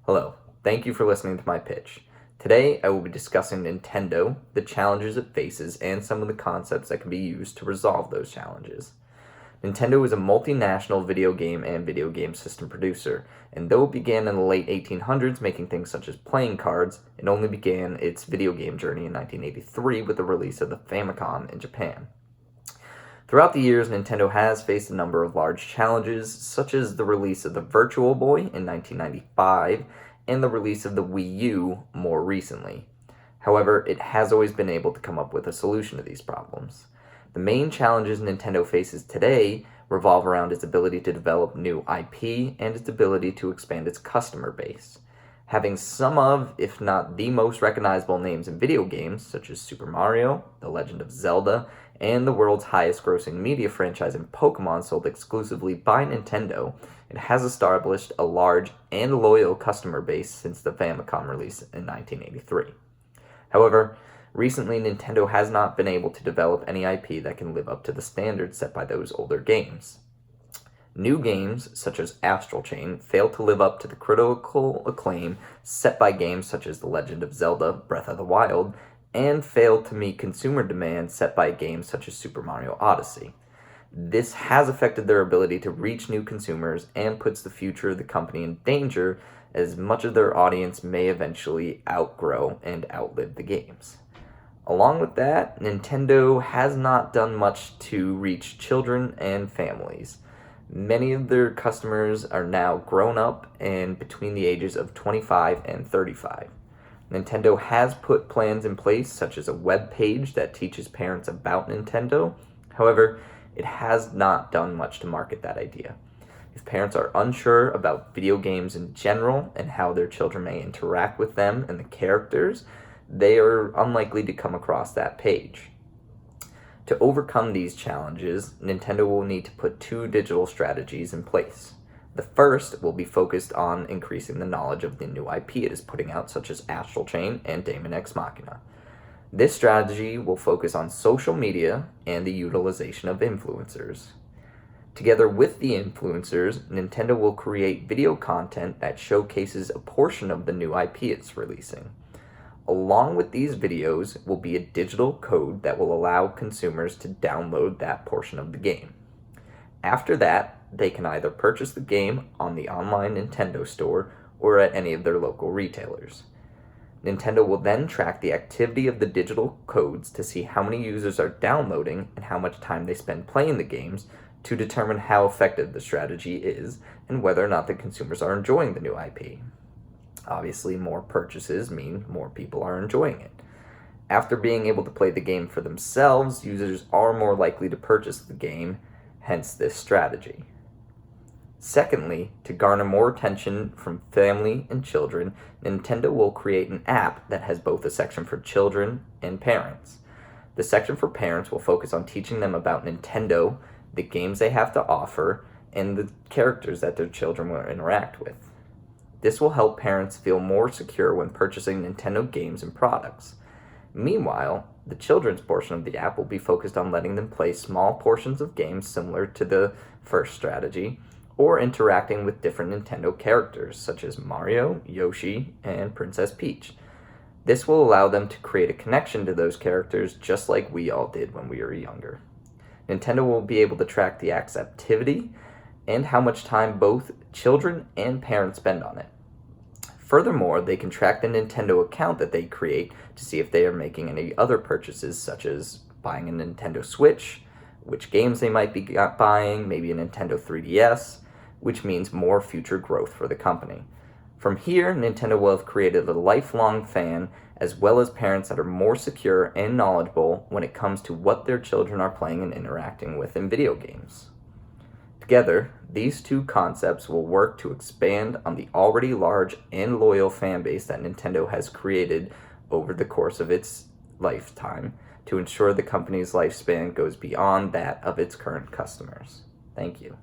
Hello, thank you for listening to my pitch. Today I will be discussing Nintendo, the challenges it faces, and some of the concepts that can be used to resolve those challenges. Nintendo is a multinational video game and video game system producer, and though it began in the late 1800s making things such as playing cards, it only began its video game journey in 1983 with the release of the Famicom in Japan. Throughout the years, Nintendo has faced a number of large challenges, such as the release of the Virtual Boy in 1995 and the release of the Wii U more recently. However, it has always been able to come up with a solution to these problems. The main challenges Nintendo faces today revolve around its ability to develop new IP and its ability to expand its customer base. Having some of, if not the most recognizable names in video games, such as Super Mario, The Legend of Zelda, and the world's highest grossing media franchise in Pokemon sold exclusively by Nintendo, it has established a large and loyal customer base since the Famicom release in 1983. However, recently Nintendo has not been able to develop any IP that can live up to the standards set by those older games. New games, such as Astral Chain, fail to live up to the critical acclaim set by games such as The Legend of Zelda, Breath of the Wild, and fail to meet consumer demand set by games such as Super Mario Odyssey. This has affected their ability to reach new consumers and puts the future of the company in danger, as much of their audience may eventually outgrow and outlive the games. Along with that, Nintendo has not done much to reach children and families. Many of their customers are now grown up and between the ages of 25 and 35. Nintendo has put plans in place, such as a web page that teaches parents about Nintendo. However, it has not done much to market that idea. If parents are unsure about video games in general and how their children may interact with them and the characters, they are unlikely to come across that page. To overcome these challenges, Nintendo will need to put two digital strategies in place. The first will be focused on increasing the knowledge of the new IP it is putting out, such as Astral Chain and Daemon X Machina. This strategy will focus on social media and the utilization of influencers. Together with the influencers, Nintendo will create video content that showcases a portion of the new IP it's releasing. Along with these videos will be a digital code that will allow consumers to download that portion of the game. After that, they can either purchase the game on the online Nintendo store or at any of their local retailers. Nintendo will then track the activity of the digital codes to see how many users are downloading and how much time they spend playing the games to determine how effective the strategy is and whether or not the consumers are enjoying the new IP. Obviously, more purchases mean more people are enjoying it. After being able to play the game for themselves, users are more likely to purchase the game, hence this strategy. Secondly, to garner more attention from family and children, Nintendo will create an app that has both a section for children and parents. The section for parents will focus on teaching them about Nintendo, the games they have to offer, and the characters that their children will interact with. This will help parents feel more secure when purchasing Nintendo games and products. Meanwhile, the children's portion of the app will be focused on letting them play small portions of games similar to the first strategy, or interacting with different Nintendo characters such as Mario, Yoshi, and Princess Peach. This will allow them to create a connection to those characters just like we all did when we were younger. Nintendo will be able to track the app's activity and how much time both children and parents spend on it. Furthermore, they can track the Nintendo account that they create to see if they are making any other purchases, such as buying a Nintendo Switch, which games they might be buying, maybe a Nintendo 3DS, which means more future growth for the company. From here, Nintendo will have created a lifelong fan, as well as parents that are more secure and knowledgeable when it comes to what their children are playing and interacting with in video games. Together, these two concepts will work to expand on the already large and loyal fan base that Nintendo has created over the course of its lifetime to ensure the company's lifespan goes beyond that of its current customers. Thank you.